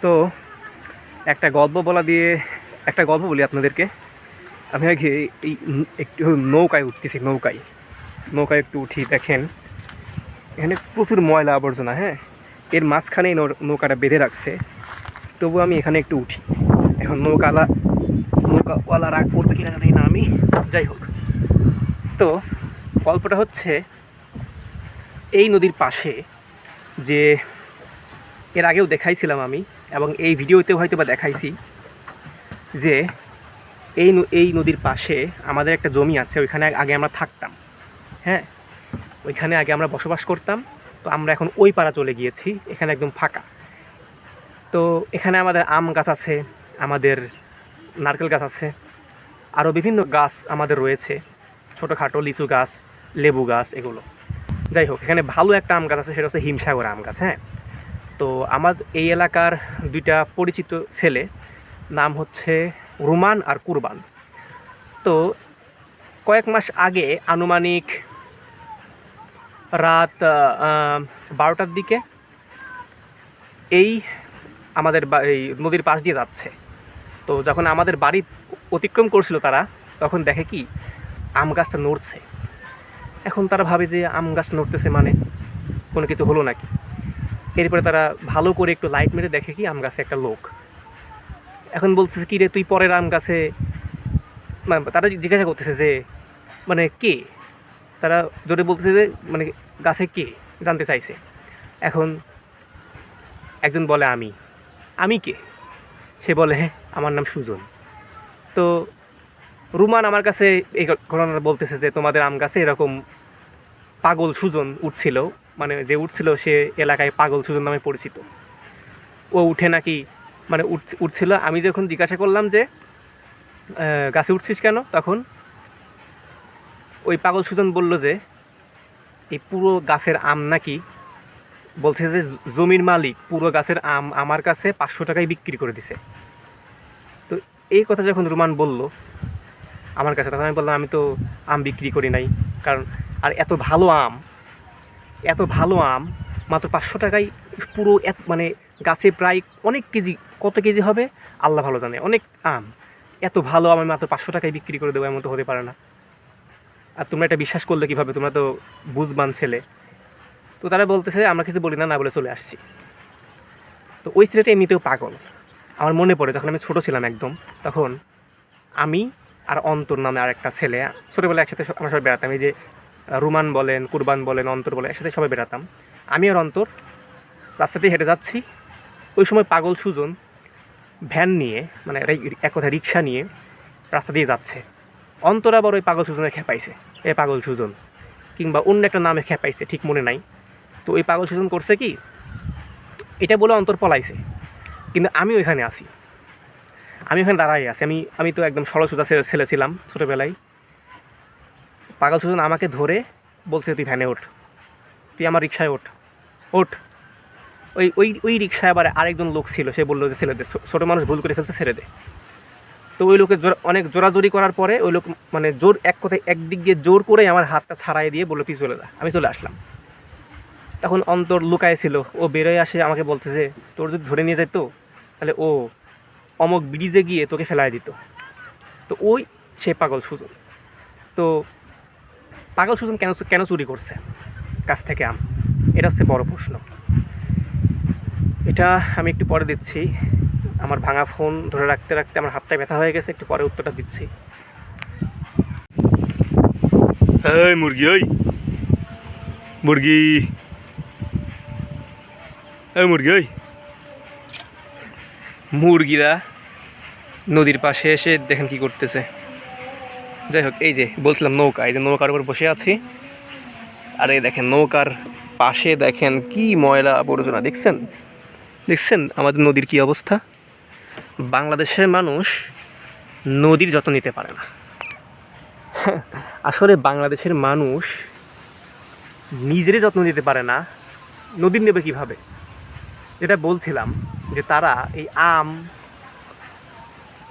তো একটা গল্প বলা দিয়ে একটা গল্প বলি আপনাদেরকে। আমি আগে এই একটু নৌকায় উঠতেছি, নৌকায় একটু উঠি। দেখেন এখানে প্রচুর ময়লা আবর্জনা, হ্যাঁ, এর মাঝখানেই নৌকাটা বেঁধে রাখছে। তবু আমি এখানে একটু উঠি। এখন নৌকাওয়ালা রাগ করবে কিনা জানি না আমি, যাই হোক। তো গল্পটা হচ্ছে এই নদীর পাশে, যে এর আগেও দেখাইছিলাম আমি, এবং এই ভিডিওতেও হয়তো বা দেখাইছি, যে এই নদীর পাশে আমাদের একটা জমি আছে। ওইখানে আগে আমরা থাকতাম, হ্যাঁ, ওইখানে আগে আমরা বসবাস করতাম। তো আমরা এখন ওই পাড়া চলে গিয়েছি, এখানে একদম ফাঁকা। তো এখানে আমাদের আম গাছ আছে, আমাদের নারকেল গাছ আছে, আরও বিভিন্ন গাছ আমাদের রয়েছে, ছোটোখাটো লিচু গাছ, লেবু গাছ, এগুলো। যাই হোক, এখানে ভালো একটা আম গাছ আছে, সেটা হচ্ছে হিমসাগর আম গাছ, হ্যাঁ। তো আমার এই এলাকার দুইটা পরিচিত ছেলে, নাম হচ্ছে রুমান আর কুরবান। তো কয়েক মাস আগে, আনুমানিক রাত 12টার দিকে, এই আমাদের এই নদীর পাশ দিয়ে যাচ্ছে। তো যখন আমাদের বাড়ি অতিক্রম করছিল তারা, তখন দেখে কি আম গাছটা নড়ছে। এখন তারা ভাবে যে আম গাছ নড়তেছে মানে কোনো কিছু হলো নাকি। এরপরে তারা ভালো করে একটু লাইট মেরে দেখে কি আম গাছে একটা লোক। এখন বলতেছে কি রে, তুই পরের আম গাছে, তারা জিজ্ঞাসা করতেছে যে মানে কে, তারা জোরে বলতেছে যে মানে গাছে কে, জানতে চাইছে। এখন একজন বলে আমি। আমি কে? সে বলে হ্যাঁ, আমার নাম সুজন। তো রুমান আমার কাছে এই ঘটনাটা বলতেছে যে তোমাদের আম গাছে এরকম পাগল সুজন উঠছিল, মানে যে উঠছিল সে এলাকায় পাগল সুজন নামে পরিচিত। ও উঠে নাকি, মানে উঠছিল। আমি যখন জিজ্ঞাসা করলাম যে গাছে উঠছিস কেন, তখন ওই পাগল সুজন বলল যে এই পুরো গাছের আম নাকি, বলছে যে জমির মালিক পুরো গাছের আম আমার কাছে 500 টাকায় বিক্রি করে দিছে। তো এই কথা যখন রুমান বলল আমার কাছে, তখন আমি বললাম আমি তো আম বিক্রি করি নাই। কারণ আর এত ভালো আম মাত্র 500 টাকায়, পুরো মানে গাছে প্রায় অনেক কেজি, কত কেজি হবে আল্লাহ ভালো জানে, অনেক আম, এত ভালো আম আমি মাত্র 500 টাকায় বিক্রি করে দেবো, এমন তো হতে পারে না। আর তোমরা এটা বিশ্বাস করলে কীভাবে, তোমরা তো বুঝবান ছেলে। তো তারা বলতেছে আমরা কিছু বলি না, না বলে চলে আসছি। তো ওই ছেলেটা এমনিতেও পাগল। আমার মনে পড়ে যখন আমি ছোটো ছিলাম একদম, তখন আমি আর অন্তর নামে আর একটা ছেলে ছোটোবেলায় একসাথে আমরা সবাই বেড়াতাম। এই যে রুমান বলেন, কুরবান বলেন, অন্তর বলেন, একসাথে সবাই বেড়াতাম। আমি আর অন্তর রাস্তাতেই হেঁটে যাচ্ছি। ওই সময় পাগল সুজন ভ্যান নিয়ে, মানে এক কথা রিক্সা নিয়ে রাস্তা দিয়ে যাচ্ছে। অন্তর আবার ওই পাগল সুজনের খেপাইছে, এ পাগল সুজন, কিংবা অন্য একটা নামে খেপাইছে, ঠিক মনে নাই। তো ওই পাগল সুজন করছে কি, এটা বলে অন্তর পলাইছে, কিন্তু আমি ওইখানে আসি, আমি ওখানে দাঁড়াই আছি। আমি তো একদম সরলসোজা ছেলে ছিলাম ছোটোবেলায়। পাগল সুজন আমাকে ধরে বলছে তুই ভ্যানে ওঠ, তুই আমার রিক্সায় ওঠ। ওই ওই ওই রিক্সায় আবার আরেকজন লোক ছিল, সে বললো যে ছেড়ে দে, ছোটো মানুষ ভুল করে ফেলছে, ছেড়ে দে। তো ওই লোকের অনেক জোরাজোরি করার পরে ওই লোক মানে জোর, এক কথায় একদিক দিয়ে জোর করে আমার হাতটা ছাড়াই দিয়ে বললো তুই চলে যা। আমি চলে আসলাম। তখন অন্তর লুকায় ছিল, ও বেরোয় আসে, আমাকে বলতেছে তোর যদি ধরে নিয়ে যেত তাহলে ও অমক ব্রিজে গিয়ে তোকে ফেলায় দিত। তো ওই সে পাগল সুজন। তো পাগল সুজন কেন কেন চুরি করছে কাছ থেকে আম, এটা হচ্ছে বড় প্রশ্ন। এটা আমি একটু পরে দিচ্ছি। আমার ভাঙা ফোন ধরে রাখতে রাখতে আমার হাতটা ব্যথা হয়ে গেছে, একটু পরে উত্তরটা দিচ্ছি। এই মুরগি, ওই মুরগি, এই মুরগি, ওই মুরগিরা নদীর পাশে এসে দেখেন কি করতেছে। যাই হোক, এই যে বলছিলাম নৌকা, এই যে নৌকার উপর বসে আছি, আর এই দেখেন নৌকার পাশে দেখেন কি ময়লা আবর্জনা, দেখছেন আমাদের নদীর কি অবস্থা। বাংলাদেশের মানুষ নদীর যত্ন নিতে পারে না। আসলে বাংলাদেশের মানুষ নিজেরই যত্ন নিতে পারে না, নদীর নেবে কীভাবে। যেটা বলছিলাম যে তারা এই আম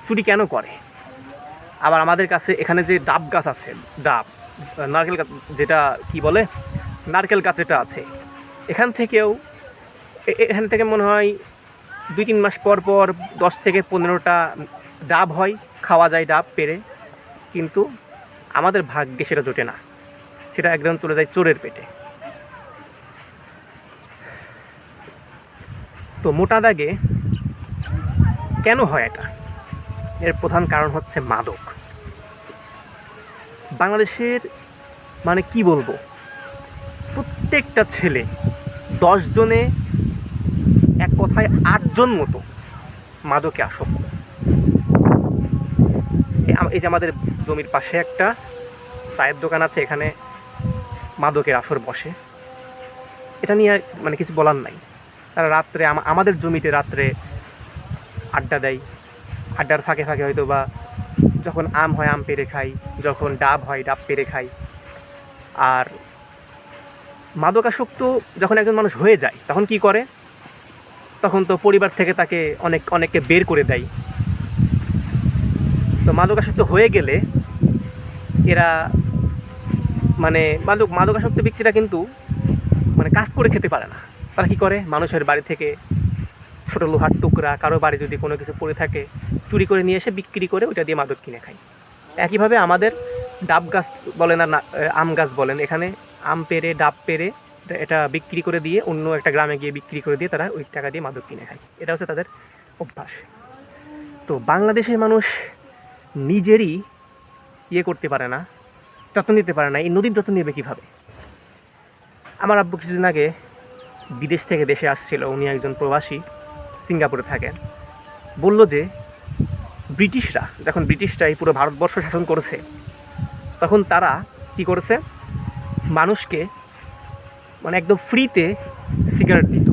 চুরি কেন করে। আবার আমাদের কাছে এখানে যে ডাব গাছ আছে, ডাব, নারকেল গাছ, যেটা কি বলে, নারকেল গাছ যেটা আছে, এখান থেকে মনে হয় 2-3 মাস পর পর 10 থেকে 15টা ডাব হয়, খাওয়া যায় ডাব পেরে, কিন্তু আমাদের ভাগ্যে সেটা জোটে না, সেটা একদম চলে যায় চোরের পেটে। তো মোটা দাগে কেন হয় এটা? এর প্রধান কারণ হচ্ছে মাদক। বাংলাদেশের মানে কি বলবো, প্রত্যেকটা ছেলে 10 জনে এক কথায় 8 জন মতো মাদকে আসক্ত। এই যে আমাদের জমির পাশে একটা চায়ের দোকান আছে, এখানে মাদকের আসর বসে। এটা নিয়ে মানে কিছু বলার নাই। তারা রাত্রে আমাদের জমিতে রাত্রে আড্ডা দেয়, আড্ডার ফাঁকে ফাঁকে হয়তো বা যখন আম হয় আম পেড়ে খাই, যখন ডাব হয় ডাব পেড়ে খাই। আর মাদকাসক্ত যখন একজন মানুষ হয়ে যায় তখন কি করে, তখন তো পরিবার থেকে তাকে অনেককে বের করে দেয়। তো মাদকাসক্ত হয়ে গেলে এরা মানে মাদকাসক্ত ব্যক্তিরা কিন্তু মানে কাজ করে খেতে পারে না। তারা কী করে, মানুষের বাড়ি থেকে ছোটো লোহার টুকরা, কারো বাড়ি যদি কোনো কিছু পড়ে থাকে চুরি করে নিয়ে এসে বিক্রি করে ওইটা দিয়ে মাদক কিনে খায়। একইভাবে আমাদের ডাব গাছ বলেন আর আম গাছ বলেন, এখানে আম পেড়ে ডাব পেড়ে এটা বিক্রি করে দিয়ে অন্য একটা গ্রামে গিয়ে বিক্রি করে দিয়ে তারা ওই টাকা দিয়ে মাদক কিনে খায়। এটা হচ্ছে তাদের অভ্যাস। তো বাংলাদেশের মানুষ নিজেরই করতে পারে না, যত্ন নিতে পারে না। এই নদীর যত্ন নেবে কীভাবে? আমার আব্বু কিছুদিন আগে বিদেশ থেকে দেশে আসছিল, উনি একজন প্রবাসী, সিঙ্গাপুরে থাকেন। বলল যে যখন ব্রিটিশরা এই পুরো ভারতবর্ষ শাসন করেছে তখন তারা কি করেছে, মানুষকে মানে একদম ফ্রিতে সিগারেট দিত,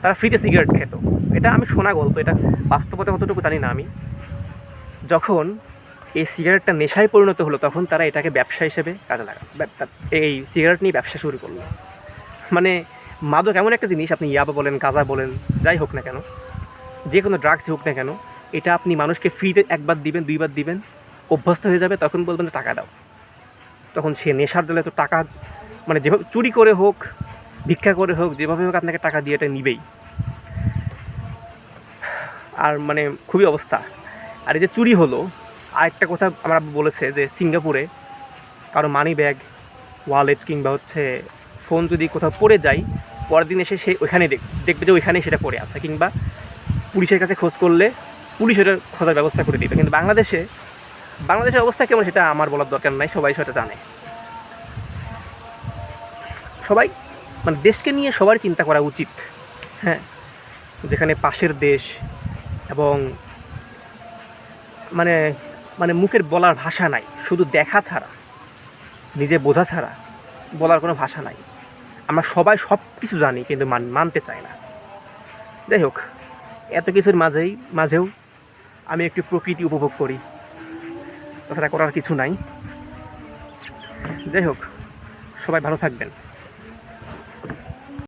তারা ফ্রিতে সিগারেট খেত। এটা আমি শোনা গল্প, এটা বাস্তবতা কতটুকু জানি না আমি। যখন এই সিগারেটটা নেশায় পরিণত হলো তখন তারা এটাকে ব্যবসা হিসেবে কাজে লাগালো, এই সিগারেট নিয়ে ব্যবসা শুরু করলো। মানে মাদক এমন একটা জিনিস, আপনি ইয়াবা বলেন গাঁজা বলেন যাই হোক না কেন, যে কোনো ড্রাগসই হোক না কেন, এটা আপনি মানুষকে ফ্রিতে একবার দিবেন 2বার দিবেন, অভ্যস্ত হয়ে যাবে, তখন বলবেন যে টাকা দাও। তখন সে নেশার জলে তো টাকা মানে যেভাবে চুরি করে হোক ভিক্ষা করে হোক যেভাবে হোক আপনাকে টাকা দিয়ে এটা নিবেই। আর মানে খুবই অবস্থা। আর এই যে চুরি হলো, আরেকটা কথা আমার আব্বু বলেছে যে সিঙ্গাপুরে কারো মানি ব্যাগ, ওয়ালেট কিংবা হচ্ছে ফোন যদি কোথাও পড়ে যায়, পরের দিন এসে সে ওইখানে দেখবে যে ওইখানেই সেটা পড়ে আছে, কিংবা পুলিশের কাছে খোঁজ করলে পুলিশ ওটার খোঁজার ব্যবস্থা করে দিবে। কিন্তু বাংলাদেশের অবস্থা কেমন সেটা আমার বলার দরকার নাই, সবাই সেটা জানে। সবাই মানে দেশকে নিয়ে সবার চিন্তা করা উচিত। হ্যাঁ, যেখানে পাশের দেশ এবং মানে মানে মুখের বলার ভাষা নাই, শুধু দেখা ছাড়া, নিজে বোঝা ছাড়া বলার কোনো ভাষা নাই। আমরা সবাই সব কিছু জানি কিন্তু মানতে চাই না। যাই হোক, এত কিছুর মাঝেও আমি একটু প্রকৃতি উপভোগ করি, তাছাড়া করার কিছু নাই। যাই হোক, সবাই ভালো থাকবেন।